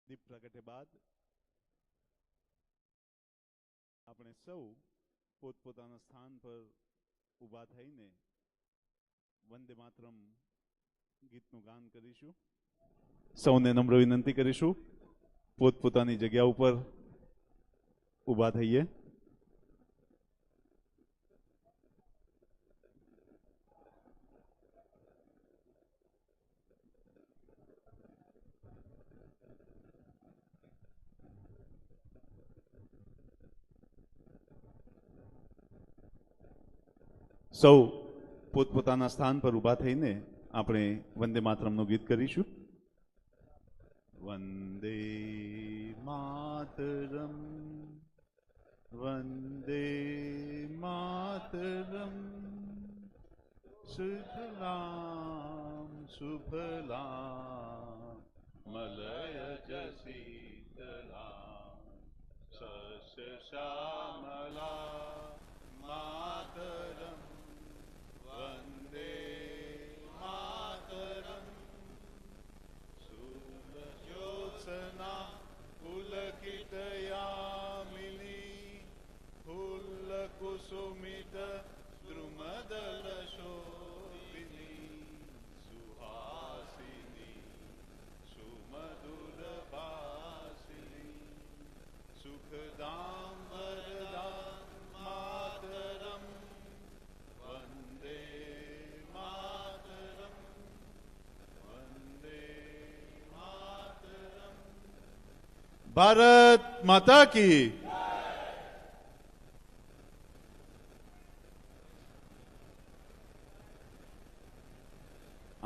દીપ પ્રગટે બાદ આપણે સૌ પોતપોતાના સ્થાન પર ઊભા થઈને વંદે માતરમ ગીતનું ગાન કરીશું. સૌને નમ્ર વિનંતી કરીશું પોતપોતાની જગ્યા ઉપર ઊભા થઈએ. સૌ પોતપોતાના સ્થાન પર ઊભા થઈને આપણે વંદે માતરમનું ગીત કરીશું. વંદે માતરમ વંદે માતરમ સુફલામ સુફલામ મલયજ શીતલામ સસ્ય શ્યામલા માતરમ વંદે માતરમ સુરજ્યોત્સના પુલકિતયામિની ફુલ્લકુસુમિત દ્રુમદલશોભિની સુહાસિની સુમધુરભાસિની સુખદાં વરદાં માતરમ વંદે માતરમ વંદે માતરમ. ભારત માતા કી.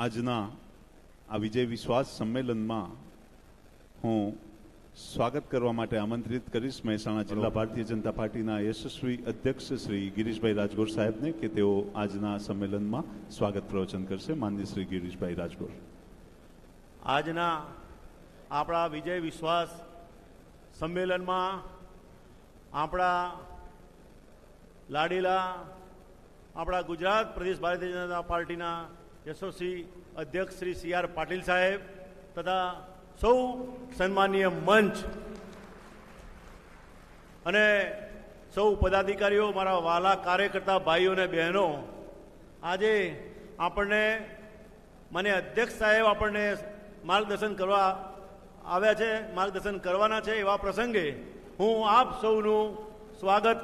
આજના આ વિજય વિશ્વાસ સંમેલનમાં હું સ્વાગત કરવા માટે આમંત્રિત કરીશ મહેસાણા જિલ્લા ભારતીય જનતા પાર્ટીના યશસ્વી અધ્યક્ષ શ્રી ગિરીશભાઈ રાજગોર સાહેબને કે તેઓ આજના સંમેલનમાં સ્વાગત પ્રવચન કરશે. માનનીય શ્રી ગિરીશભાઈ રાજગોર. આજના આપણા વિજય વિશ્વાસ સંમેલનમાં આપણા લાડીલા આપણા ગુજરાત પ્રદેશ ભારતીય જનતા પાર્ટીના યશસ્વી અધ્યક્ષ શ્રી CR પાટીલ સાહેબ તથા સૌ સન્માનીય મંચ અને સૌ પદાધિકારીઓ, મારા વાલા કાર્યકર્તા ભાઈઓ અને બહેનો, આજે આપણને માન્ય અધ્યક્ષ સાહેબ આપણને માર્ગદર્શન કરવા આવ્યા છે, માર્ગદર્શન કરવાના છે. એવા પ્રસંગે હું આપ સૌનું સ્વાગત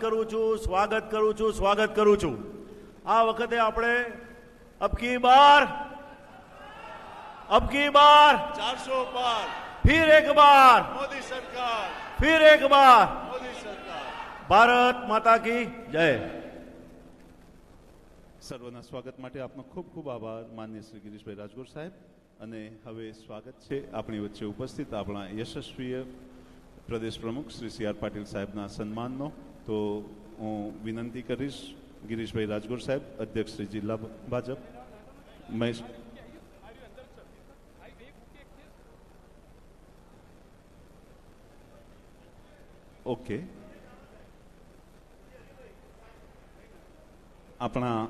કરું છું. આ વખતે આપણે અબકી બાર 400 પાર, फिर एक बार मोदी सरकार, फिर एक बार मोदी सरकार. भारत माता की जय. સર્વના સ્વાગત માટે આપનો ખૂબ ખૂબ આભાર માનનીય શ્રી ગિરીશભાઈ રાજગોર સાહેબ. અને હવે સ્વાગત છે આપણી વચ્ચે ઉપસ્થિત આપણા યશસ્વી પ્રદેશ પ્રમુખ શ્રી CR પાટીલ સાહેબના સન્માનનો. તો હું વિનંતી કરીશ ગિરીશભાઈ રાજગોર સાહેબ, અધ્યક્ષ શ્રી જિલ્લા ભાજપ મહેશ. ઓકે, આપણા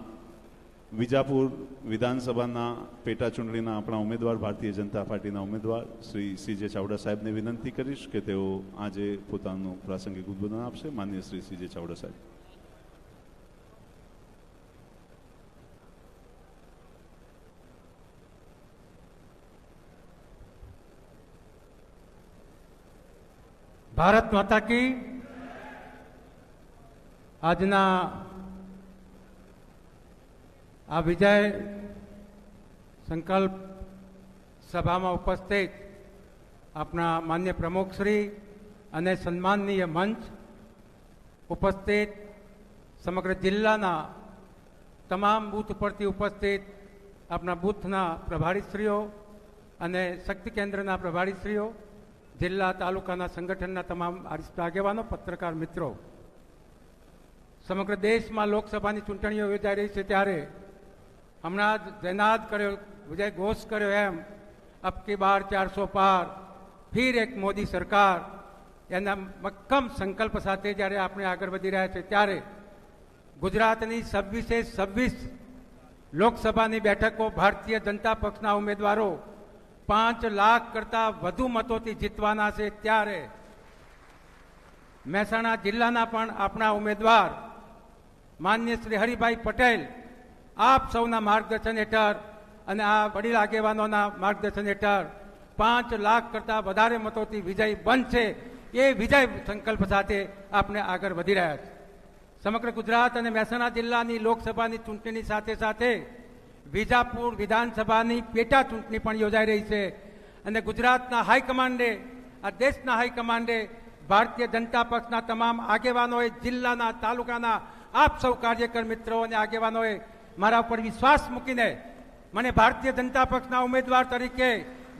વિજાપુર વિધાનસભાના પેટા ચૂંટણીના આપણા ઉમેદવાર, ભારતીય જનતા પાર્ટીના ઉમેદવાર શ્રી CJ ચાવડા સાહેબને વિનંતી કરીશ કે તેઓ આજે પોતાનું પ્રાસંગિક ઉદ્બોધન આપશે. માનનીય શ્રી CJ ચાવડા સાહેબ. ભારત માતા કી. આજના આ વિજય સંકલ્પ સભામાં ઉપસ્થિત આપણા માન્ય પ્રમુખશ્રી અને સન્માનનીય મંચ, ઉપસ્થિત સમગ્ર જિલ્લાના તમામ બૂથ પરથી ઉપસ્થિત આપણા બૂથના પ્રભારીશ્રીઓ અને શક્તિ કેન્દ્રના પ્રભારીશ્રીઓ, જિલ્લા તાલુકાના સંગઠનના તમામ વરિષ્ઠ આગેવાનો, પત્રકાર મિત્રો, સમગ્ર દેશમાં લોકસભાની ચૂંટણીઓ યોજાઈ રહી છે ત્યારે હમણાં જ જયનાદ કર્યો, વિજય ઘોષ કર્યો એમ અબકી બાર 400 પાર, ફિર એક મોદી સરકાર, એના મક્કમ સંકલ્પ સાથે જ્યારે આપણે આગળ વધી રહ્યા છે ત્યારે ગુજરાતની 26 લોકસભાની બેઠકો ભારતીય જનતા પક્ષના ઉમેદવારો 5 લાખ કરતાં વધુ મતોથી જીતવાના છે, ત્યારે મહેસાણા જિલ્લાના પણ આપણા ઉમેદવાર માનનીય શ્રી હરિભાઈ પટેલ આપ સૌના માર્ગદર્શન હેઠળ અને આ વડીલ આગેવાનોના માર્ગદર્શન હેઠળ 5 લાખ કરતાં વધારે મતોથી વિજય બનશે, એ વિજય સંકલ્પ સાથે આપણે આગળ વધી રહ્યા છીએ. સમગ્ર ગુજરાત અને મહેસાણા જિલ્લાની લોકસભાની ચૂંટણીની સાથે સાથે વિજાપુર વિધાનસભાની પેટા ચૂંટણી પણ યોજાઈ રહી છે અને ગુજરાતના હાઈકમાન્ડે, આ દેશના હાઈકમાન્ડે, ભારતીય જનતા પક્ષના તમામ આગેવાનોએ, જિલ્લાના, તાલુકાના આપ સૌ કાર્યકર મિત્રો અને આગેવાનોએ મારા ઉપર વિશ્વાસ મૂકીને મને ભારતીય જનતા પક્ષના ઉમેદવાર તરીકે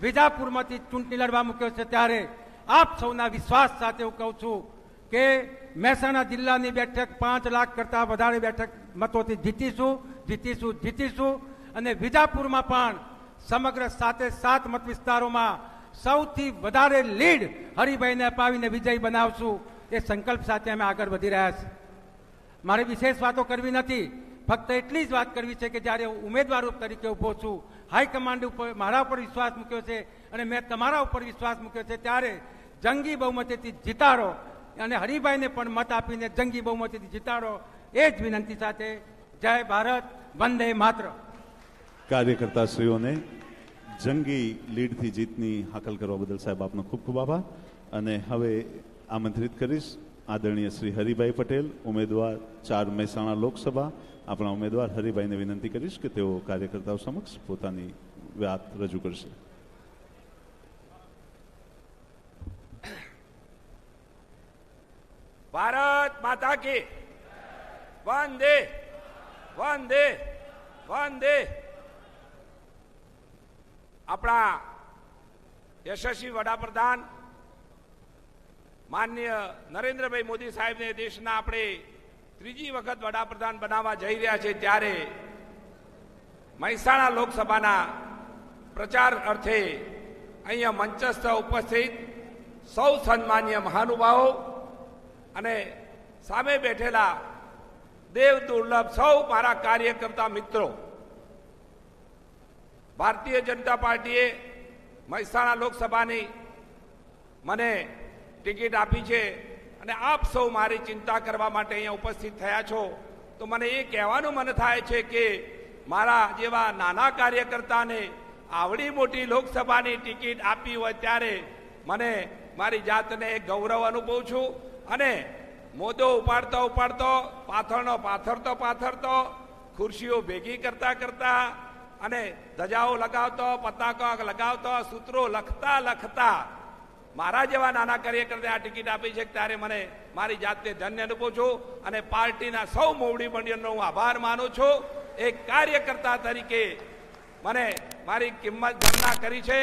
વિજાપુરમાંથી ચૂંટણી લડવા મૂક્યો છે. ત્યારે આપ સૌના વિશ્વાસ સાથે હું કહું છું કે મહેસાણા જિલ્લાની બેઠક 5 લાખ કરતાં વધારે બેઠક મતોથી જીતીશું અને વિજાપુરમાં પણ સમગ્ર 7 મત વિસ્તારોમાં સૌથી વધારે લીડ હરિભાઈને અપાવીને વિજય બનાવશું, એ સંકલ્પ સાથે અમે આગળ વધી રહ્યા છીએ. મારે વિશેષ વાતો કરવી નથી, ફક્ત એટલી જ વાત કરવી છે કે જ્યારે હું ઉમેદવાર તરીકે ઊભો છું, હાઈકમાન્ડ ઉપર મારા ઉપર વિશ્વાસ મૂક્યો છે અને મેં તમારા ઉપર વિશ્વાસ મૂક્યો છે, ત્યારે જંગી બહુમતીથી જીતાડો અને હરિભાઈને પણ મત આપીને જંગી બહુમતીથી જીતાડો, એ જ વિનંતી સાથે જય ભારત, વંદે માતર. કાર્યકર્તાશ્રીઓને જંગી લીડથી જીતની હાકલ કરવા બદલ સાહેબ આપનો ખૂબ ખૂબ આભાર. અને હવે આમંત્રિત કરીશ આદરણીય શ્રી હરિભાઈ પટેલ, ઉમેદવાર 4 મહેસાણા લોકસભા, આપણા ઉમેદવાર હરિભાઈને વિનંતી કરીશ કે તેઓ કાર્યકર્તાઓ સમક્ષ પોતાની વાત રજૂ કરશે. ભારત માતા કી વંદે વંદે વંદે. આપણા યશસ્વી વડાપ્રધાન માનનીય નરેન્દ્રભાઈ મોદી સાહેબને દેશના આપણે 3જી વખત વડાપ્રધાન બનાવવા જઈ રહ્યા છે, ત્યારે મહેસાણા લોકસભાના પ્રચાર અર્થે અહીંયા મંચસ્થ ઉપસ્થિત સૌ સન્માનીય મહાનુભાવો અને સામે બેઠેલા દેવ દુર્લભ સૌ મારા કાર્યકર્તા મિત્રો, ભારતીય જનતા પાર્ટીએ મહેસાણા લોકસભાની મને ટિકિટ આપી છે અને આપ સૌ મારી ચિંતા કરવા માટે અહીંયા ઉપસ્થિત થયા છો, તો મને એ કહેવાનું મન થાય છે કે મારા જેવા નાના કાર્યકર્તાને આવડી મોટી લોકસભાની ટિકિટ આપી હોય ત્યારે મને મારી જાતને ગૌરવ અનુભવું છું. અને મોદો ઉપાડતો ઉપાડતો, પાથરનો પાથરતો, ખુરશીઓ ભેગી કરતા અને ધજાઓ લગાવતો, પતાકા લગાવતો, સૂત્રો લખતા મારા જેવા નાના કાર્યકર્તાને આ ટિકિટ આપી છે, ત્યારે મને મારી જાતને ધન્ય અનુભવું છું અને પાર્ટીના સૌ મોવડી મંડળનો હું આભાર માનું છું. એક કાર્યકર્તા તરીકે મને મારી કિંમત ગણના કરી છે.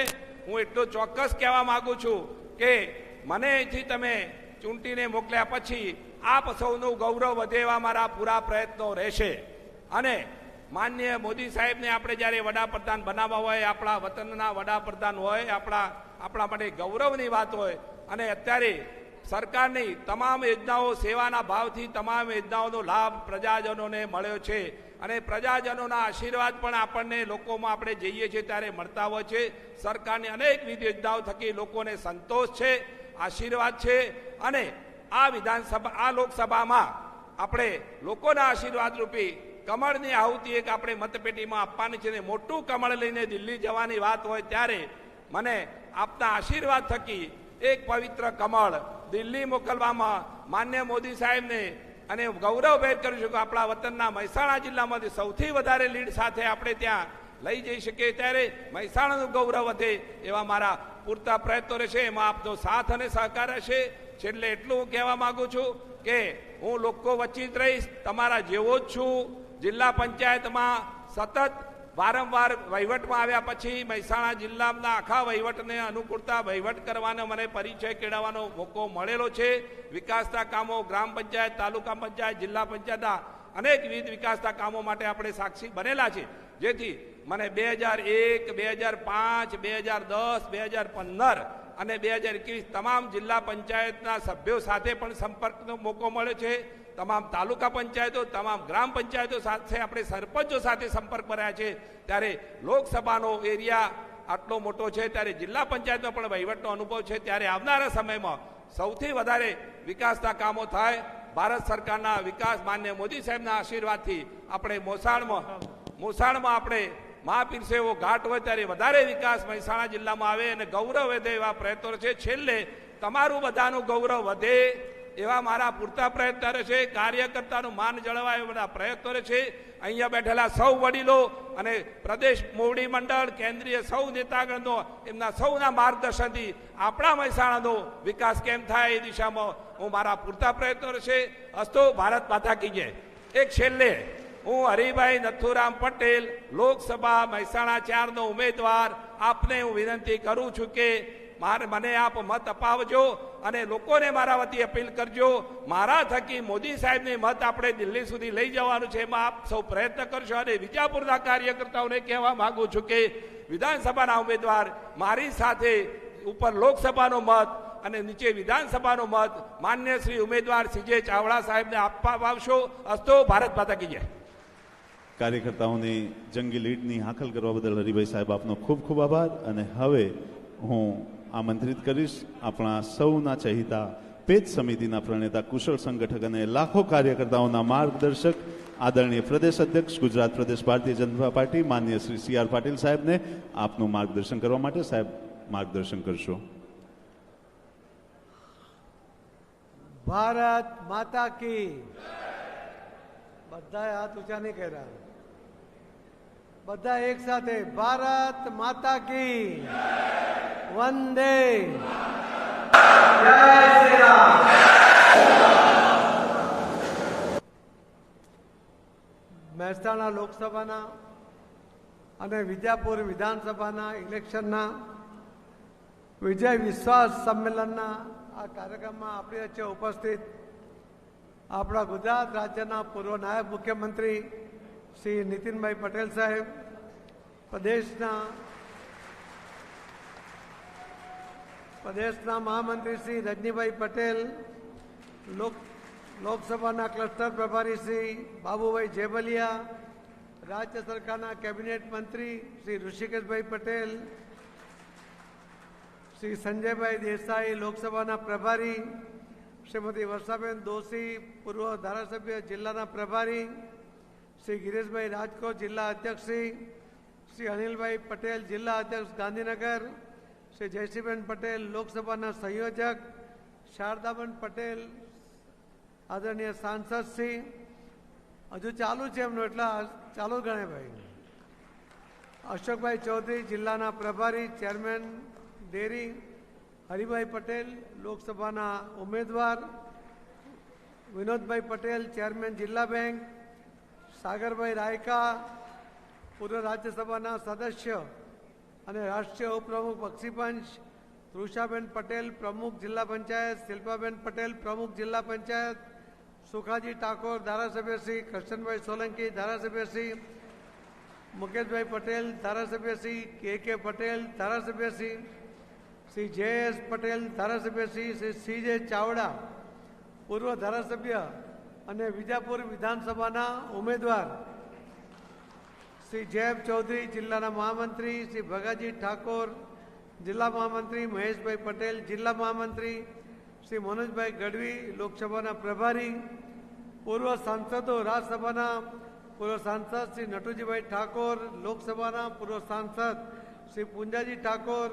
હું એટલું ચોક્કસ કહેવા માંગુ છું કે મને અહીંથી તમે ચૂંટીને મોકલ્યા પછી આપ સૌનું ગૌરવ વધે એવા મારા પૂરા પ્રયત્નો રહેશે. અને માનનીય મોદી સાહેબને આપણે જ્યારે વડાપ્રધાન બનાવવા હોય, આપણા વતનના વડાપ્રધાન હોય, આપણા માટે ગૌરવની વાત હોય, અને અત્યારે સરકારની તમામ યોજનાઓ સેવાના ભાવથી તમામ યોજનાઓનો લાભ પ્રજાજનોને મળ્યો છે અને પ્રજાજનોના આશીર્વાદ પણ આપણને લોકોમાં આપણે જઈએ છીએ ત્યારે મળતા હોય છે. સરકારની અનેકવિધ યોજનાઓ થકી લોકોને સંતોષ છે, આશીર્વાદ છે અને આ લોકસભામાં આપણે લોકોના આશીર્વાદ રૂપી કમળની આહુતિ એક આપણે મતપેટીમાં આપવાની છે. મોટું કમળ લઈને દિલ્હી જવાની વાત હોય ત્યારે મને આપના આશીર્વાદ થકી એક પવિત્ર કમળ દિલ્હી મોકલવામાં માન્ય મોદી સાહેબને અને ગૌરવભેર કરું છું કે આપણા વતનના મહેસાણા જિલ્લામાંથી સૌથી વધારે લીડ સાથે આપણે ત્યાં લઈ જઈ શકીએ, ત્યારે મહેસાણાનું ગૌરવ વધે એવા મારા પૂરતા પ્રયત્નો રહેશે. એમાં આપનો સાથ અને સહકાર રહેશે. છેલ્લે એટલું હું કહેવા માંગુ છું કે હું લોકો વચ્ચે જ રહીશ, તમારા જેવો જ છું. જિલ્લા પંચાયતમાં સતત વારંવાર વહીવટમાં આવ્યા પછી મહેસાણા જિલ્લાના આખા વહીવટને અનુકૂળતા વહીવટ કરવાનો મને પરિચય કેળવવાનો મોકો મળેલો છે. વિકાસના કામો ગ્રામ પંચાયત, તાલુકા પંચાયત, જિલ્લા પંચાયતના અનેકવિધ વિકાસના કામો માટે આપણે સાક્ષી બનેલા છે, જેથી મને 2001, 2005, 2010, 2015 અને 2021 તમામ જિલ્લા પંચાયતના સભ્યો સાથે પણ સંપર્કનો મોકો મળ્યો છે. તમામ તાલુકા પંચાયતો, તમામ ગ્રામ પંચાયતો સાથે આપણે સરપંચો સાથે સંપર્ક કર્યા છે. ત્યારે લોકસભાનો એરિયા આટલો મોટો છે, ત્યારે જિલ્લા પંચાયતનો પણ વહીવટનો અનુભવ છે, ત્યારે આવનારા સમયમાં સૌથી વધારે વિકાસના કામો થાય. ભારત સરકારના વિકાસ માન્ય મોદી સાહેબના આશીર્વાદથી આપણે મોસાળમાં આપણે મહાપીરસેવો ઘાટ હોય ત્યારે વધારે વિકાસ મહેસાણા જિલ્લામાં આવે અને ગૌરવ વધે એવા પ્રયત્નો છે. છેલ્લે તમારું બધાનું ગૌરવ વધે એવા મારા પૂરતા પ્રયત્નો રહેશે. કાર્યકર્તાનું માન જળવાય એવા બધા પ્રયત્નો રહેશે. અહીંયા બેઠેલા સૌ વડીલો અને પ્રદેશ મોવડી મંડળ, કેન્દ્રીય સૌ નેતાગણનો એમના સૌના માર્ગદર્શનથી આપણા મહેસાણાનો વિકાસ કેમ થાય એ દિશામાં હું મારા પૂરતા પ્રયત્નો રહેશે. અસ્તો ભારત માતા કી જય. એક છેલ્લે હું હરિભાઈ નથુરામ પટેલ, લોકસભા મહેસાણા 4નો ઉમેદવાર, આપને હું વિનંતી કરું છું કે મને આપ મત અપાવજો અને લોકોને મારા વતી અપીલ કરજો. મારા થકી મોદી સાહેબને મત આપણે દિલ્હી સુધી લઈ જવાનું છે, એમાં આપ સૌ પ્રયત્ન કરશો. અને વિજાપુરના કાર્યકર્તાઓને કહેવા માંગુ છું કે વિધાનસભાના ઉમેદવાર મારી સાથે ઉપર લોકસભાનો મત અને નીચે વિધાનસભાનો મત માન્ય શ્રી ઉમેદવાર સીજે ચાવડા સાહેબને આપવા આવશો. અસ્તો ભારત માતા કી જય. કાર્યકર્તાઓની જંગી લીડની હાકલ કરવા બદલ હરિભાઈ સાહેબ આપનો ખૂબ ખૂબ આભાર. અને હવે હું આમંત્રિત કરીશ આપણા સૌના ચહિતા પેજ સમિતિના પ્રણેતા, કુશળ સંગઠક અને લાખો કાર્યકર્તાઓના માર્ગદર્શક આદરણીય પ્રદેશ અધ્યક્ષ ગુજરાત પ્રદેશ ભારતીય જનતા પાર્ટી માન્ય શ્રી CR પાટીલ સાહેબને આપનું માર્ગદર્શન કરવા માટે. સાહેબ, માર્ગદર્શન કરશો. ભારત માતા કી. બધા હાથ ઊંચા નહીં કર્યા, બધા એક સાથે. ભારત માતા કી વંદે. જય શ્રી રામ. મહેસાણા લોકસભાના અને વિજાપુર વિધાનસભાના ઇલેક્શનના વિજય વિશ્વાસ સંમેલનના આ કાર્યક્રમમાં આપણી વચ્ચે ઉપસ્થિત આપણા ગુજરાત રાજ્યના પૂર્વ નાયબ મુખ્યમંત્રી શ્રી નીતિનભાઈ પટેલ સાહેબ, પ્રદેશના મહામંત્રી શ્રી રજનીભાઈ પટેલ, લોકસભાના ક્લસ્ટર પ્રભારી શ્રી બાબુભાઈ જેબલિયા, રાજ્ય સરકારના કેબિનેટ મંત્રી શ્રી ઋષિકેશભાઈ પટેલ, શ્રી સંજયભાઈ દેસાઈ, લોકસભાના પ્રભારી શ્રીમતી વર્ષાબેન દોશી, પૂર્વ ધારાસભ્ય જિલ્લાના પ્રભારી શ્રી ગિરીશભાઈ રાજકોટ, જિલ્લા અધ્યક્ષ શ્રી અનિલભાઈ પટેલ, જિલ્લા અધ્યક્ષ ગાંધીનગર, શ્રી જયશ્રીબેન પટેલ, લોકસભાના સંયોજક શારદાબેન પટેલ, આદરણીય સાંસદ શ્રી, હજુ ચાલુ છે એમનું એટલા ચાલુ ગણે ભાઈ, અશોકભાઈ ચૌધરી, જિલ્લાના પ્રભારી ચેરમેન ડેરી, હરિભાઈ પટેલ, લોકસભાના ઉમેદવાર, વિનોદભાઈ પટેલ, ચેરમેન જિલ્લા બેંક, સાગરભાઈ રાયકા, પૂર્વ રાજ્યસભાના સદસ્ય અને રાષ્ટ્રીય ઉપપ્રમુખ બક્ષીપંચ, તૃષાબેન પટેલ, પ્રમુખ જિલ્લા પંચાયત, શિલ્પાબેન પટેલ, પ્રમુખ જિલ્લા પંચાયત, સુખાજી ઠાકોર, ધારાસભ્ય શ્રી, કરશનભાઈ સોલંકી, ધારાસભ્ય શ્રી, મુકેશભાઈ પટેલ, ધારાસભ્ય શ્રી, કે પટેલ, ધારાસભ્ય શ્રી, શ્રી JS પટેલ, ધારાસભ્ય શ્રી CJ ચાવડા, પૂર્વ ધારાસભ્ય અને વિજાપુર વિધાનસભાના ઉમેદવાર શ્રી જયબ ચૌધરી, જિલ્લાના મહામંત્રી શ્રી ભગાજી ઠાકોર, જિલ્લા મહામંત્રી મહેશભાઈ પટેલ, જિલ્લા મહામંત્રી શ્રી મનોજભાઈ ગઢવી, લોકસભાના પ્રભારી, પૂર્વ સાંસદો, રાજ્યસભાના પૂર્વ સાંસદ શ્રી નટુજીભાઈ ઠાકોર, લોકસભાના પૂર્વ સાંસદ શ્રી પુંજાજી ઠાકોર,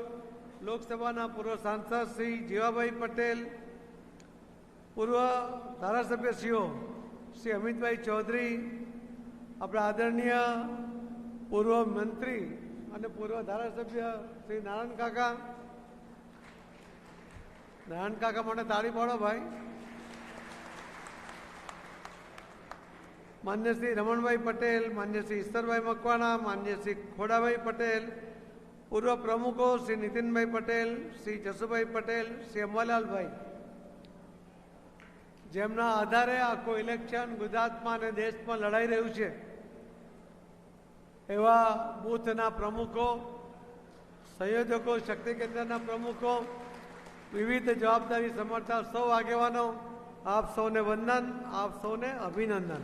લોકસભાના પૂર્વ સાંસદ શ્રી જીવાભાઈ પટેલ, પૂર્વ ધારાસભ્યશ્રીઓ શ્રી અમિતભાઈ ચૌધરી, આપણા આદરણીય પૂર્વ મંત્રી અને પૂર્વ ધારાસભ્ય શ્રી નારાયણ કાકા માટે તાળી પાડો ભાઈ. માન્ય શ્રી રમણભાઈ પટેલ, માન્ય શ્રી ઈશ્વરભાઈ મકવાણા, માન્ય શ્રી ખોડાભાઈ પટેલ, પૂર્વ પ્રમુખો શ્રી નીતિનભાઈ પટેલ, શ્રી જસુભાઈ પટેલ, શ્રી અંબાલાલભાઈ, જેમના આધારે આખું ઇલેક્શન ગુજરાતમાં અને દેશમાં લડાઈ રહ્યું છે, એવા બૂથના પ્રમુખો, સંયોજકો, શક્તિ કેન્દ્રના પ્રમુખો, વિવિધ જવાબદારી સમર્થતા સૌ આગેવાનો, આપ સૌને વંદન, આપ સૌને અભિનંદન.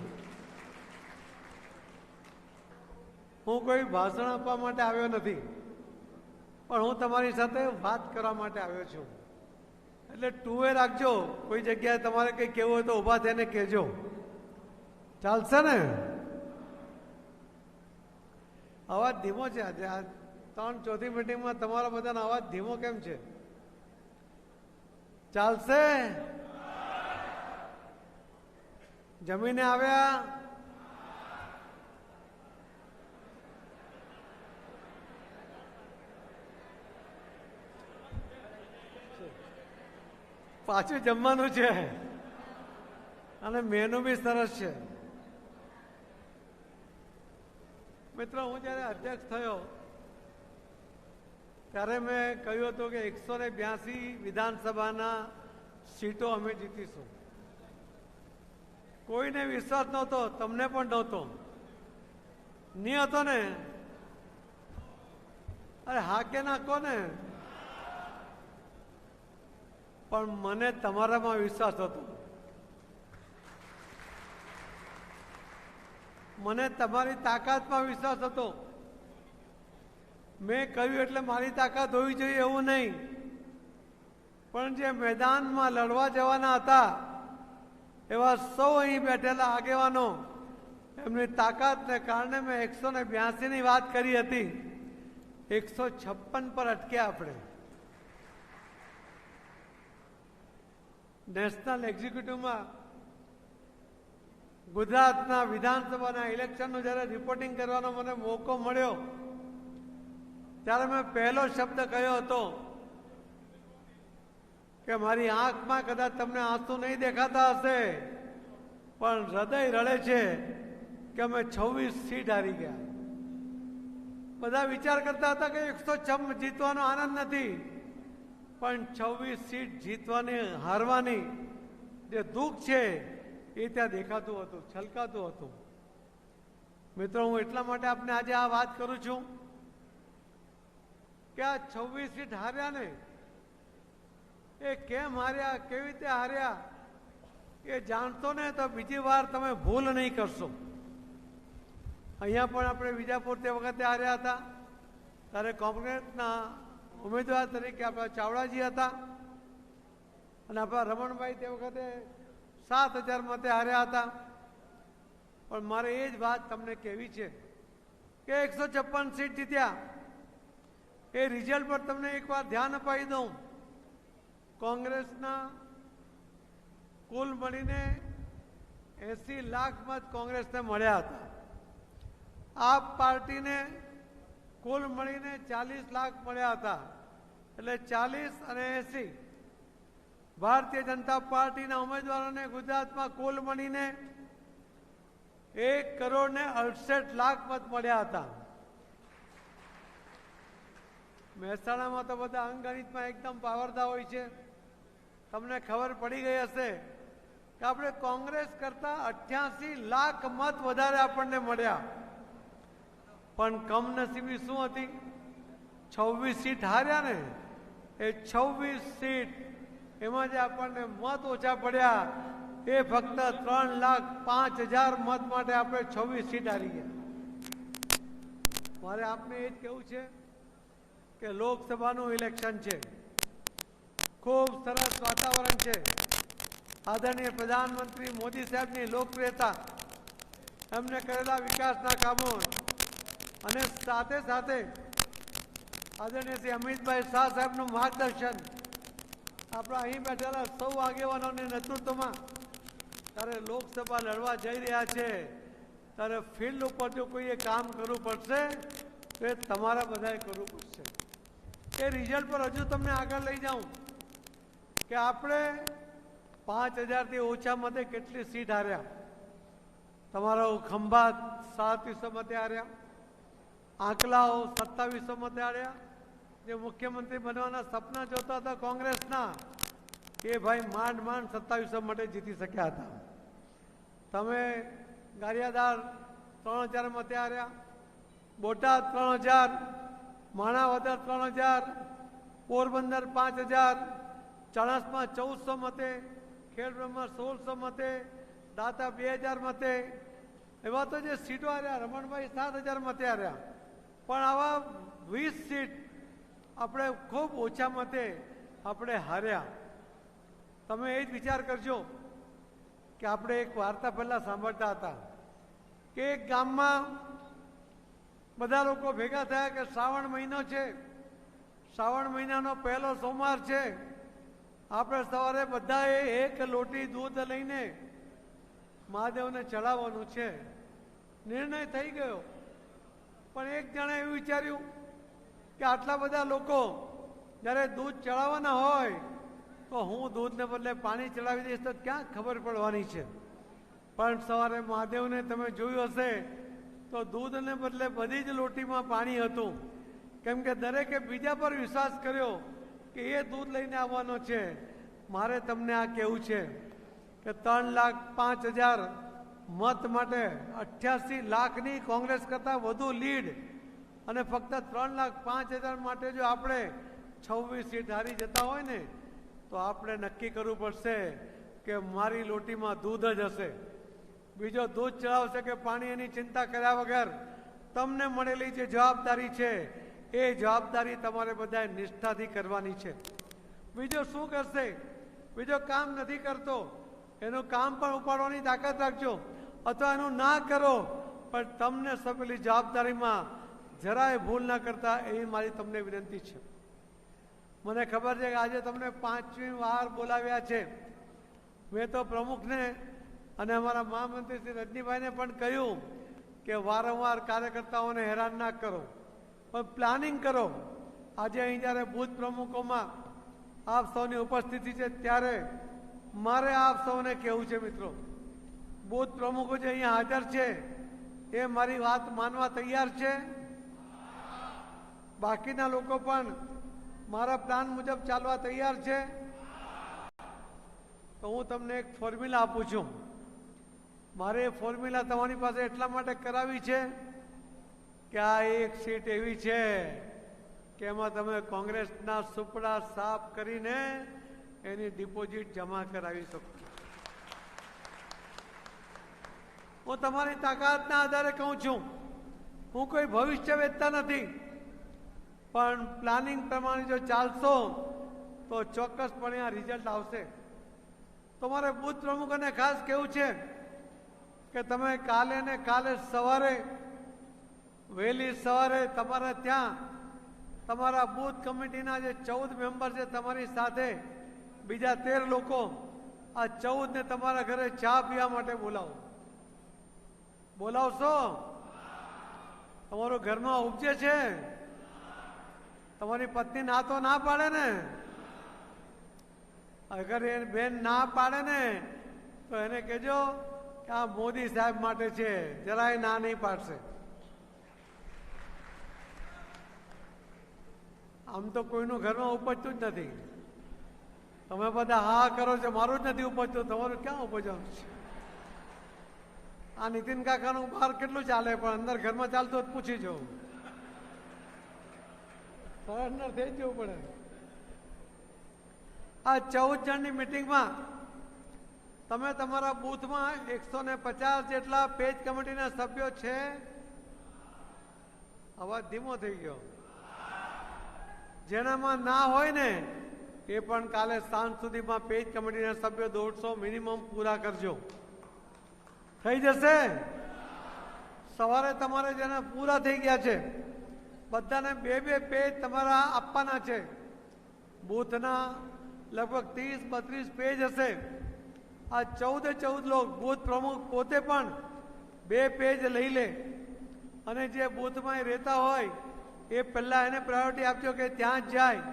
હું કોઈ ભાષણ આપવા માટે આવ્યો નથી. પણ હું તમારી સાથે વાત કરવા માટે આવ્યો છું. એટલે ટુએ રાખજો. કોઈ જગ્યાએ તમારે કંઈ કહેવું હોય તો ઊભા થઈને કહેજો. ચાલશે ને? અવાજ ધીમો છે આજે. આ 3-4 મિટિંગમાં તમારા બધાનો અવાજ ધીમો કેમ છે? ચાલશે? જમીને આવ્યા? પાછું જમવાનું છે અને મેનુ બી સરસ છે. મિત્રો, હું જ્યારે અધ્યક્ષ થયો ત્યારે મેં કહ્યું હતું કે 182 વિધાનસભાના સીટો અમે જીતીશું. કોઈને વિશ્વાસ નહોતો, તમને પણ નહોતો. નહીં હતો ને? અરે હા કે ના કોને? પણ મને તમારામાં વિશ્વાસ હતો. મને તમારી તાકાતમાં વિશ્વાસ હતો. મેં કહ્યું એટલે મારી તાકાત હોવી જોઈએ એવું નહીં, પણ જે મેદાનમાં લડવા જવાના હતા એવા સૌ અહીં બેઠેલા આગેવાનો, એમની તાકાતને કારણે મેં 182ની વાત કરી હતી. 156 પર અટક્યા આપણે. નેશનલ એક્ઝિક્યુટિવમાં ગુજરાતના વિધાનસભાના ઇલેક્શનનું જ્યારે રિપોર્ટિંગ કરવાનો મને મોકો મળ્યો ત્યારે મેં પહેલો શબ્દ કહ્યો હતો કે મારી આંખમાં કદાચ તમને આંસુ નહીં દેખાતા હશે, પણ હૃદય રડે છે કે અમે 26 સીટ હારી ગયા. બધા વિચાર કરતા હતા કે 106 જીતવાનો આનંદ નથી, પણ 26 સીટ જીતવાની હારવાની જે દુઃખ છે એ ત્યાં દેખાતું હતું, છલકાતું હતું. મિત્રો, હું એટલા માટે આપને આજે આ વાત કરું છું કે આ 26 સીટ હાર્યા ને એ કેમ હાર્યા, કેવી રીતે હાર્યા એ જાણતો ને તો બીજી વાર તમે ભૂલ નહીં કરશો. અહીંયા પણ આપણે વિજાપુર તે વખતે હાર્યા હતા ત્યારે કોંગ્રેસના ઉમેદવાર તરીકે આપણા ચાવડાજી હતા અને આપણા રમણભાઈ તે વખતે 7000 મતે હાર્યા હતા. પણ મારે એ જ વાત તમને કહેવી છે કે 156 સીટ જીત્યા. એ રિઝલ્ટ પર તમને એકવાર ધ્યાન અપાવી દઉં. કોંગ્રેસના કુલ મળીને 80 લાખ મત કોંગ્રેસને મળ્યા હતા. આપ પાર્ટીને કુલ મળીને 40 લાખ મળ્યા હતા. એટલે 40 અને 80 ભારતીય જનતા પાર્ટીના ઉમેદવારોને ગુજરાતમાં કુલ મળીને 1,68,00,000 મત મળ્યા હતા. મહેસાણામાં તો બધા અંકગણિતમાં એકદમ પાવરદા હોય છે. તમને ખબર પડી ગઈ હશે કે આપણે કોંગ્રેસ કરતા 88 લાખ મત વધારે આપણને મળ્યા. પણ કમનસીબી શું હતી? 26 સીટ હાર્યા ને એ 26 સીટ એમાં જે આપણને મત ઓછા પડ્યા એ ફક્ત 3,05,000 મત માટે આપણે 26 સીટ હારી ગયા. મારે આપને એ જ કહેવું છે કે લોકસભાનું ઇલેક્શન છે, ખૂબ સરસ વાતાવરણ છે. આદરણીય પ્રધાનમંત્રી મોદી સાહેબની લોકપ્રિયતા, એમને કરેલા વિકાસના કામો અને સાથે સાથે આદરણીય શ્રી અમિતભાઈ શાહ સાહેબનું માર્ગદર્શન, આપણા અહીં બેઠેલા સૌ આગેવાનોની નેતૃત્વમાં ત્યારે લોકસભા લડવા જઈ રહ્યા છે ત્યારે ફિલ્ડ ઉપર જો કોઈએ કામ કરવું પડશે તો એ તમારા બધાએ કરવું પડશે. એ રિઝલ્ટ પર હજુ તમને આગળ લઈ જાઉં કે આપણે 5,000થી ઓછા મતે કેટલી સીટ હાર્યા. તમારો ખંભાત 3700 મતે હાર્યા, આંકલાઓ 2700 મતે હાર્યા. જે મુખ્યમંત્રી બનવાના સપના જોતા હતા કોંગ્રેસના એ ભાઈ માંડ 2700 મતે જીતી શક્યા હતા. તમે ગારિયાદાર 3000 મતે હાર્યા, બોટાદ 3000, માણાવદર 3000, પોરબંદર 5000, ચાણસ્મા 1400 મતે, ખેડબ્રહ્મા 1600 મતે, દાતા 2000 મતે. એવા તો જે સીટો હાર્યા, રમણભાઈ 7000 મતે હાર્યા. પણ આવા 20 સીટ આપણે ખૂબ ઓછા મતે આપણે હાર્યા. તમે એ જ વિચાર કરજો કે આપણે એક વાર્તા પહેલાં સાંભળતા હતા કે એક ગામમાં બધા લોકો ભેગા થયા કે શ્રાવણ મહિનો છે, શ્રાવણ મહિનાનો પહેલો સોમવાર છે, આપણે સવારે બધાએ એક લોટી દૂધ લઈને મહાદેવને ચડાવવાનું છે. નિર્ણય થઈ ગયો. પણ એક જણે એવું વિચાર્યું કે આટલા બધા લોકો જ્યારે દૂધ ચડાવવાના હોય તો હું દૂધને બદલે પાણી ચડાવી દઈશ તો ક્યાં ખબર પડવાની છે. પણ સવારે મહાદેવને તમે જોયું હશે તો દૂધને બદલે બધી જ લોટીમાં પાણી હતું. કેમ કે દરેકે બીજા પર વિશ્વાસ કર્યો કે એ દૂધ લઈને આવવાનો છે. મારે તમને આ કહેવું છે કે 3,05,000 મત માટે 88 લાખની કોંગ્રેસ કરતાં વધુ લીડ અને ફક્ત 3,05,000 માટે જો આપણે 26 સીટ હારી જતા હોય ને તો આપણે નક્કી કરવું પડશે કે મારી લોટીમાં દૂધ જ હશે. બીજો દૂધ ચડાવશે કે પાણી એની ચિંતા કર્યા વગર તમને મળેલી જે જવાબદારી છે એ જવાબદારી તમારે બધાએ નિષ્ઠાથી કરવાની છે. બીજો શું કરશે? બીજો કામ નથી કરતો એનું કામ પણ ઉપાડવાની તાકાત રાખજો, અથવા એનું ના કરો પણ તમને સોંપેલી જવાબદારીમાં જરાય ભૂલ ના કરતા એવી મારી તમને વિનંતી છે. મને ખબર છે કે આજે તમને 5મી વાર બોલાવ્યા છે. મેં તો પ્રમુખને અને અમારા મહામંત્રી શ્રી રજનીભાઈને પણ કહ્યું કે વારંવાર કાર્યકર્તાઓને હેરાન ના કરો, પણ પ્લાનિંગ કરો. આજે અહીં જ્યારે બૂથ પ્રમુખોમાં આપ સૌની ઉપસ્થિતિ છે ત્યારે મારે આપ સૌને કહેવું છે મિત્રો, બૂથ પ્રમુખો જે અહીંયા હાજર છે એ મારી વાત માનવા તૈયાર છે? બાકીના લોકો પણ મારા પ્લાન મુજબ ચાલવા તૈયાર છે? તો હું તમને એક ફોર્મ્યુલા આપું છું. મારે એ ફોર્મ્યુલા તમારી પાસે એટલા માટે કરાવી છે કે આ એક સીટ એવી છે કે એમાં તમે કોંગ્રેસના સુપડા સાફ કરીને એની ડિપોઝિટ જમા કરાવી શકો. હું તમારી તાકાતના આધારે કહું છું. હું કોઈ ભવિષ્ય વેચતા નથી, પણ પ્લાનિંગ પ્રમાણે જો ચાલશો તો ચોક્કસપણે આ રિઝલ્ટ આવશે. તમારે બૂથ પ્રમુખોને ખાસ કહેવું છે કે તમે કાલે ને કાલે સવારે વહેલી સવારે તમારા ત્યાં તમારા બૂથ કમિટીના જે 14 મેમ્બર છે તમારી સાથે બીજા 13 લોકો, આ 14 ને તમારા ઘરે ચા પીવા માટે બોલાવો. બોલાવશો? તમારું ઘરમાં ઉપજે છે? તમારી પત્ની ના તો ના પાડે ને? અગર એ બેન ના પાડે ને તો એને કહેજો કે આ મોદી સાહેબ માટે છે, જરાય ના નહીં પાડશે. આમ તો કોઈનું ઘરમાં ઉપજતું જ નથી. તમે બધા હા કરો છો, મારું જ નથી ઉપજતું, તમારું ક્યાં ઉપજવાનું છે? આ નીતિન કાકાનું બહાર કેટલું ચાલે પણ અંદર ઘરમાં ચાલતું જ પૂછી જવું. અંદર થઈ જવું પડે. આ 14 જણની મિટિંગમાં તમે તમારા બૂથમાં 150 જેટલા પેજ કમિટીના સભ્યો છે? અવાજ ધીમો થઈ ગયો. જેનામાં ના હોય ને એ પણ કાલે સાંજ સુધીમાં પેજ કમિટીના સભ્યો 150 મિનિમમ પૂરા કરજો. થઈ જશે? સવારે તમારે જેના પૂરા થઈ ગયા છે બધાને 2-2 પેજ તમારા આપવાના છે. બૂથના લગભગ 30-32 પેજ હશે. આ 14 લોક બૂથ પ્રમુખ પોતે પણ 2 પેજ લઈ લે અને જે બૂથમાં રહેતા હોય એ પહેલા એને પ્રાયોરિટી આપજો કે ત્યાં જ જાય.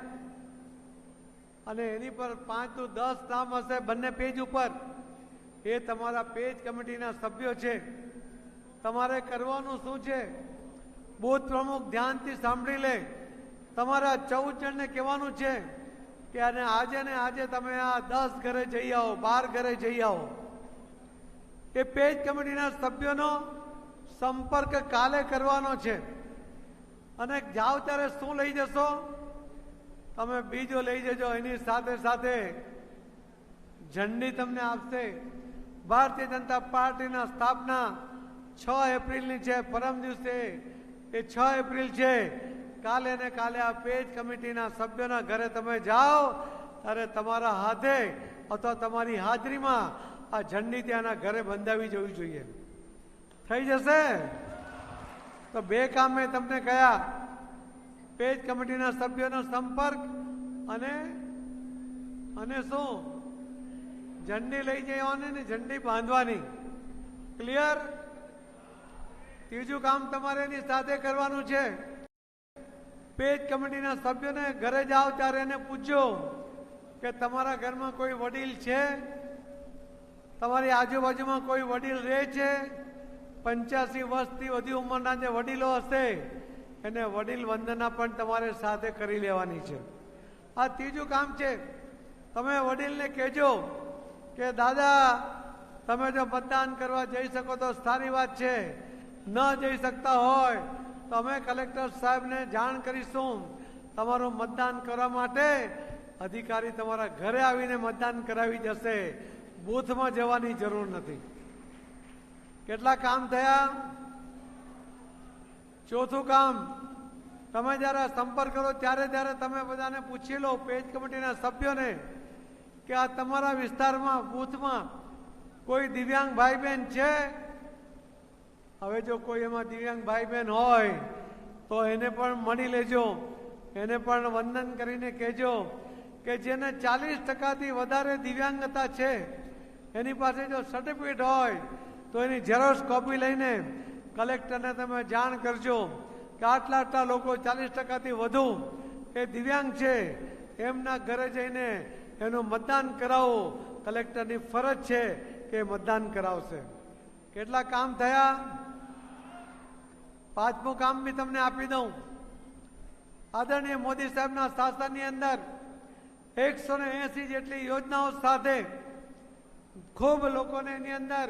અને એની પર 5 to 10 નામ હશે બંને પેજ ઉપર. એ તમારા પેજ કમિટીના સભ્યો છે. તમારે કરવાનું શું છે? બૂથ પ્રમુખ ધ્યાનથી સાંભળી લે. તમારા 14 જણને કહેવાનું છે કે અને આજે ને આજે તમે આ 10 ઘરે જઈ આવો, 12 ઘરે જઈ આવો. એ પેજ કમિટીના સભ્યોનો સંપર્ક કાલે કરવાનો છે. અને જાઓ ત્યારે શું લઈ જશો? તમે બીજો લઈ જજો. એની સાથે સાથે ઝંડી તમને આપશે. ભારતીય જનતા પાર્ટીના સ્થાપના 6 એપ્રિલની છે. પરમ દિવસે એ 6 એપ્રિલ છે. કાલે ને કાલે આ પેજ કમિટીના સભ્યોના ઘરે તમે જાઓ ત્યારે તમારા હાથે અથવા તમારી હાજરીમાં આ ઝંડી ત્યાંના ઘરે બંધાવી જવી જોઈએ. થઈ જશે? તો બે કામ મેં તમને કહ્યા, પેજ કમિટીના સભ્યોનો સંપર્ક અને શું ઝંડી લઈ જવાની ને ઝંડી બાંધવાની. ક્લિયર? ત્રીજું કામ તમારે એની સાથે કરવાનું છે. પેજ કમિટીના સભ્યોને ઘરે જાઓ ત્યારે એને પૂછજો કે તમારા ઘરમાં કોઈ વડીલ છે, તમારી આજુબાજુમાં કોઈ વડીલ રહે છે. 85 વર્ષથી વધુ ઉંમરના જે વડીલો હશે એને વડીલ વંદના પણ તમારે સાથે કરી લેવાની છે. આ ત્રીજું કામ છે. તમે વડીલને કહેજો કે દાદા તમે જો મતદાન કરવા જઈ શકો તો સારી વાત છે, ન જઈ શકતા હોય તો અમે કલેક્ટર સાહેબને જાણ કરીશું. તમારું મતદાન કરવા માટે અધિકારી તમારા ઘરે આવીને મતદાન કરાવી જશે. બૂથમાં જવાની જરૂર નથી. કેટલા કામ થયા? ચોથું કામ, તમે જ્યારે સંપર્ક કરો ત્યારે તમે બધાને પૂછી લો, પેજ કમિટીના સભ્યોને, કે આ તમારા વિસ્તારમાં બૂથમાં કોઈ દિવ્યાંગ ભાઈ બહેન છે? હવે જો કોઈ એમાં દિવ્યાંગ ભાઈ બહેન હોય તો એને પણ મળી લેજો, એને પણ વંદન કરીને કહેજો કે જેને 40%થી વધારે દિવ્યાંગતા છે એની પાસે જો સર્ટિફિકેટ હોય તો એની ઝેરોક્ષ કોપી લઈને કલેક્ટરને તમે જાણ કરજો કે આટલા લોકો 40%થી વધુ એ દિવ્યાંગ છે, એમના ઘરે જઈને એનું મતદાન કરાવો. કલેક્ટરની ફરજ છે કે મતદાન કરાવશે. કેટલા કામ થયા? પાંચમું કામ બી તમને આપી દઉં. આદરણીય મોદી સાહેબના શાસનની અંદર 180 જેટલી યોજનાઓ સાથે ખૂબ લોકોને એની અંદર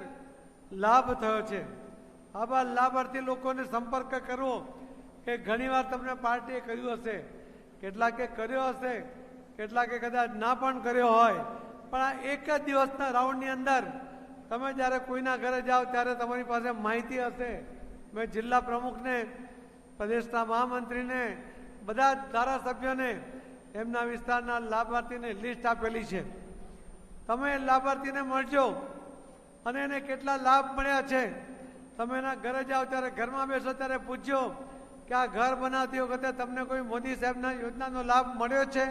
લાભ થયો છે. આવા લાભાર્થી લોકોને સંપર્ક કરવો એ ઘણીવાર તમને પાર્ટીએ કર્યું હશે, કેટલાકે કર્યો હશે, કેટલાકે કદાચ ના પણ કર્યો હોય. પણ આ એક જ દિવસના રાઉન્ડની અંદર તમે જ્યારે કોઈના ઘરે જાઓ ત્યારે તમારી પાસે માહિતી હશે. મેં જિલ્લા પ્રમુખને, પ્રદેશના મહામંત્રીને, બધા જ ધારાસભ્યોને એમના વિસ્તારના લાભાર્થીને લિસ્ટ આપેલી છે. તમે લાભાર્થીને મળજો અને એને કેટલા લાભ મળ્યા છે તમે એના ઘરે જાઓ ત્યારે ઘરમાં બેસો ત્યારે પૂછજો કે આ ઘર બનાવતી વખતે તમને કોઈ મોદી સાહેબના યોજનાનો લાભ મળ્યો છે?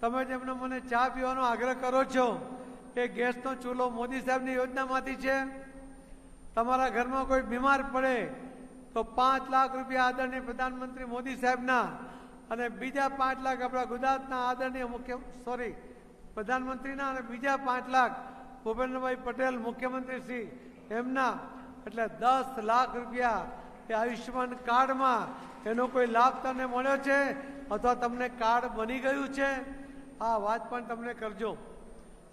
તમે જેમને મને ચા પીવાનો આગ્રહ કરો છો કે ગેસનો ચૂલો મોદી સાહેબની યોજનામાંથી છે? તમારા ઘરમાં કોઈ બીમાર પડે તો 5 લાખ રૂપિયા આદરણીય પ્રધાનમંત્રી મોદી સાહેબના અને બીજા 5 લાખ આપણા ગુજરાતના આદરણીય પ્રધાનમંત્રીના અને બીજા 5 લાખ ભૂપેન્દ્રભાઈ પટેલ મુખ્યમંત્રી શ્રી એમના, એટલે 10 લાખ રૂપિયા એ આયુષ્યમાન કાર્ડમાં એનો કોઈ લાભ તમને મળ્યો છે અથવા તમને કાર્ડ બની ગયું છે? આ વાત પણ તમને કરજો.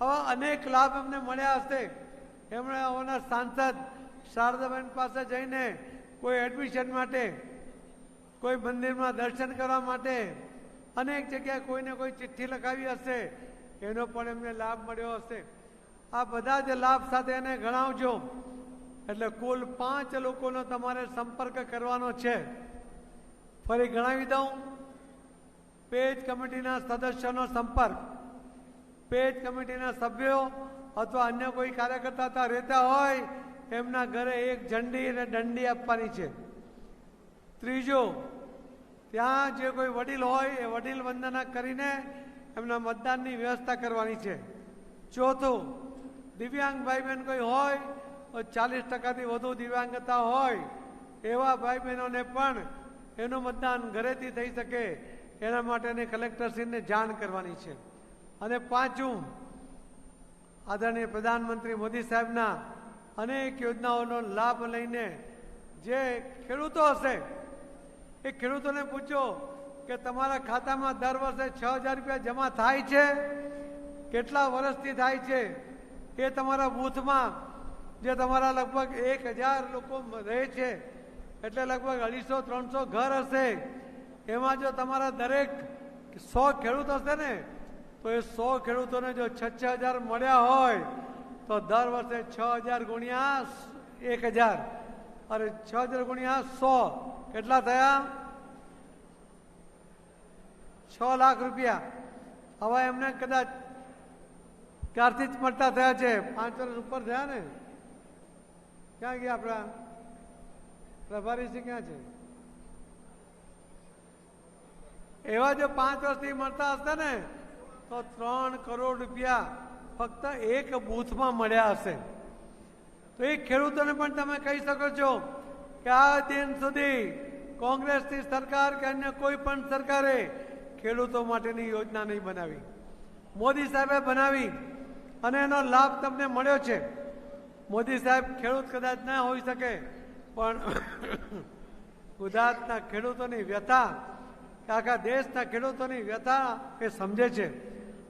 હવે અનેક લાભ એમને મળ્યા હશે. એમણે આવવાના સાંસદ શારદાબેન પાસે જઈને કોઈ એડમિશન માટે, કોઈ મંદિરમાં દર્શન કરવા માટે, અનેક જગ્યાએ કોઈને કોઈ ચિઠ્ઠી લખાવી હશે, એનો પણ એમને લાભ મળ્યો હશે. આ બધા જ લાભ સાથે એને ગણાવજો. એટલે કુલ 5 લોકોનો તમારે સંપર્ક કરવાનો છે. ફરી ગણાવી દઉં. પેજ કમિટીના સદસ્યોનો સંપર્ક, પેજ કમિટીના સભ્યો અથવા અન્ય કોઈ કાર્યકર્તા રહેતા હોય એમના ઘરે એક ઝંડી અને દંડી આપવાની છે. ત્રીજો, ત્યાં જે કોઈ વડીલ હોય એ વડીલ વંદના કરીને એમના મતદાનની વ્યવસ્થા કરવાની છે. ચોથું, દિવ્યાંગ ભાઈ બહેન કોઈ હોય તો 40%થી વધુ દિવ્યાંગતા હોય એવા ભાઈ બહેનોને પણ એનું મતદાન ઘરેથી થઈ શકે એના માટેની કલેક્ટરશ્રીને જાણ કરવાની છે. અને પાંચમું, આદરણીય પ્રધાનમંત્રી મોદી સાહેબના અનેક યોજનાઓનો લાભ લઈને જે ખેડૂતો હશે એ ખેડૂતોને પૂછો કે તમારા ખાતામાં દર વર્ષે 6,000 રૂપિયા જમા થાય છે? કેટલા વર્ષથી થાય છે? એ તમારા બૂથમાં જે તમારા લગભગ 1,000 લોકો રહે છે એટલે લગભગ 250-300 ઘર હશે. એમાં જો તમારા દરેક 100 ખેડૂત હશે ને તો એ 100 ખેડૂતોને જો 6,000 મળ્યા હોય તો દર વર્ષે 6,000 ગુણ્યા 1,000 અને 6,000 ગુણ્યા 100 કેટલા થયા? લાખ રૂપિયા. હવે એમને કદાચ ક્યારથી જ મળતા થયા છે, 5 વર્ષ ઉપર થયા ને. ક્યાં ગયા આપણા પ્રભારીસિંહ, ક્યાં છે? એવા જો 5 વર્ષથી મળતા હશે ને તો 3 કરોડ રૂપિયા ફક્ત એક બૂથમાં મળ્યા હશે. તો એ ખેડૂતોને પણ તમે કહી શકો છો કે આ દિન સુધી કોંગ્રેસની સરકાર કે અન્ય કોઈ પણ સરકારે ખેડૂતો માટેની યોજના નહીં બનાવી. મોદી સાહેબે બનાવી અને એનો લાભ તમને મળ્યો છે. મોદી સાહેબ ખેડૂત કદાચ ના હોઈ શકે, પણ ગુજરાતના ખેડૂતોની વ્યથા, આખા દેશના ખેડૂતોની વ્યથા એ સમજે છે.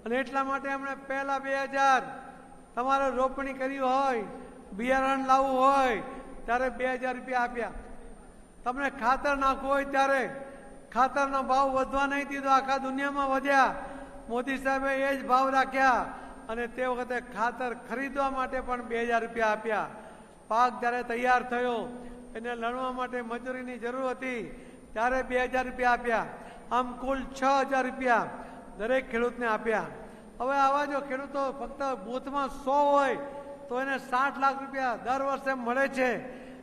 અને એટલા માટે એમણે પહેલા 2000 તમારે રોપણી કરી હોય, બિયારણ લાવવું હોય ત્યારે 2000 રૂપિયા આપ્યા. તમને ખાતર નાખવું હોય ત્યારે ખાતરનો ભાવ વધવા નહીં દીધો, આખા દુનિયામાં વધ્યા. મોદી સાહેબે એ જ ભાવ રાખ્યા અને તે વખતે ખાતર ખરીદવા માટે પણ 2000 રૂપિયા આપ્યા. પાક જ્યારે તૈયાર થયો એને લણવા માટે મજૂરીની જરૂર હતી ત્યારે 2000 રૂપિયા આપ્યા. આમ કુલ 6000 રૂપિયા દરેક ખેડૂતને આપ્યા. હવે આવા જો ખેડૂતો ફક્ત બૂથમાં 100 હોય તો એને 60 લાખ રૂપિયા દર વર્ષે મળે છે.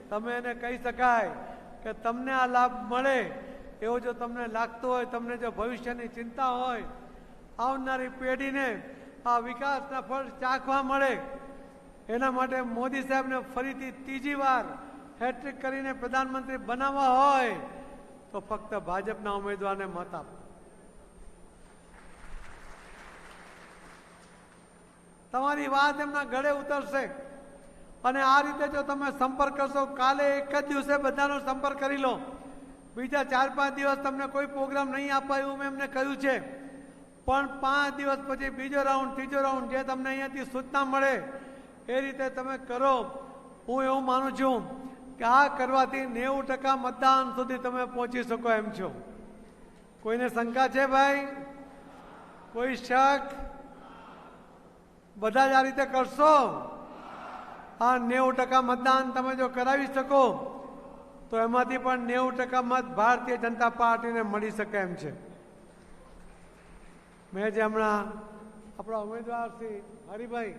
તમે એને કહી શકાય કે તમને આ લાભ મળે એવું જો તમને લાગતું હોય, તમને જો ભવિષ્યની ચિંતા હોય, આવનારી પેઢીને આ વિકાસના ફળ ચાખવા મળે, એના માટે મોદી સાહેબને ફરીથી 3જી વાર હેટ્રિક કરીને પ્રધાનમંત્રી બનાવવા હોય તો ફક્ત ભાજપના ઉમેદવારને મત આપો. તમારી વાત એમના ગળે ઉતરશે. અને આ રીતે જો તમે સંપર્ક કરશો, કાલે એક જ દિવસે બધાનો સંપર્ક કરી લો, બીજા 4-5 દિવસ તમને કોઈ પ્રોગ્રામ નહીં આપવા એવું મેં એમને કહ્યું છે. પણ 5 દિવસ પછી બીજો રાઉન્ડ, ત્રીજો રાઉન્ડ, જે તમને અહીંયાથી સૂચના મળે એ રીતે તમે કરો. હું એવું માનું છું કે આ કરવાથી 90% મતદાન સુધી તમે પહોંચી શકો એમ છો. કોઈને શંકા છે ભાઈ? કોઈ શક? બધા જ આ રીતે કરશો? આ 90% મતદાન તમે જો કરાવી શકો તો એમાંથી પણ 90% મત ભારતીય જનતા પાર્ટીને મળી શકે એમ છે. મેં જે હમણાં આપણા ઉમેદવાર શ્રી હરિભાઈ,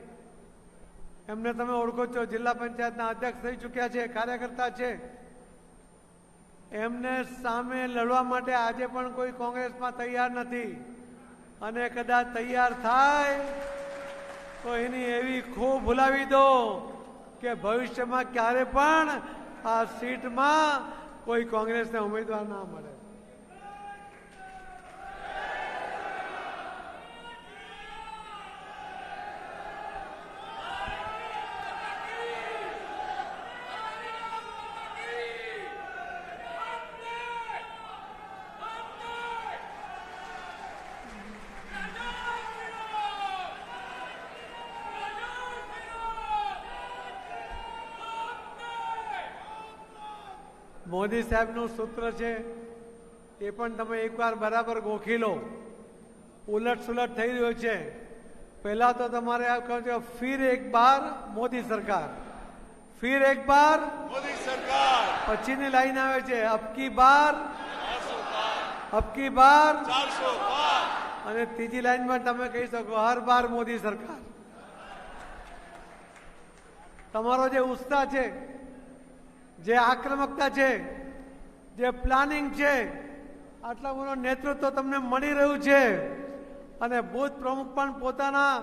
એમને તમે ઓળખો છો, જિલ્લા પંચાયતના અધ્યક્ષ થઈ ચૂક્યા છે, કાર્યકર્તા છે. એમને સામે લડવા માટે આજે પણ કોઈ કોંગ્રેસમાં તૈયાર નથી. અને કદાચ તૈયાર થાય તો એની એવી ખૂબ ભૂલાવી દો કે ભવિષ્યમાં ક્યારે પણ આ સીટમાં કોઈ કોંગ્રેસને ઉમેદવાર ના મળે. મોદી સાહેબનું સૂત્ર છે એ પણ તમે એકવાર બરાબર ગોખી લો. ઉલટ સુલટ થઈ રહ્યો છે. પહેલા તો તમારે આ કહો છો ફિર એક બાર મોદી સરકાર, ફિર એક બાર મોદી સરકાર, પછીની લાઈન આવે છે અબકી બાર, અબકી બાર 400 અને ત્રીજી લાઈનમાં તમે કહી શકો હર બાર મોદી સરકાર. તમારો જે ઉત્સાહ છે, જે આક્રમકતા છે, જે પ્લાનિંગ છે, આટલા બધો નેતૃત્વ તમને મળી રહ્યું છે અને બૂથ પ્રમુખ પણ પોતાના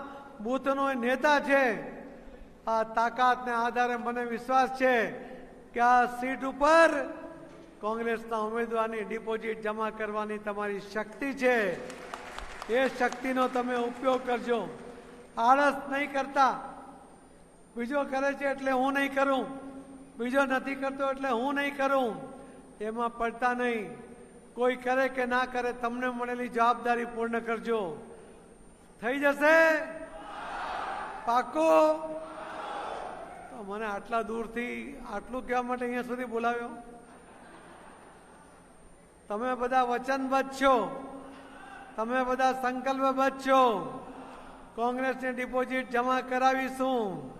બૂથનો નેતા છે. આ તાકાતને આધારે મને વિશ્વાસ છે કે આ સીટ ઉપર કોંગ્રેસના ઉમેદવારની ડિપોઝિટ જમા કરવાની તમારી શક્તિ છે. એ શક્તિનો તમે ઉપયોગ કરજો. આળસ નહીં કરતા. બીજો કરે છે એટલે હું નહીં કરું, બીજો નથી કરતો એટલે હું નહીં કરું, એમાં પડતા નહીં. કોઈ કરે કે ના કરે, તમને મળેલી જવાબદારી પૂર્ણ કરજો. થઈ જશે? પાક્કું? તો મને આટલા દૂરથી આટલું કહેવા માટે અહીંયા સુધી બોલાવ્યો. તમે બધા વચનબદ્ધ છો, તમે બધા સંકલ્પબદ્ધ છો. કોંગ્રેસની ડિપોઝિટ જમા કરાવીશું.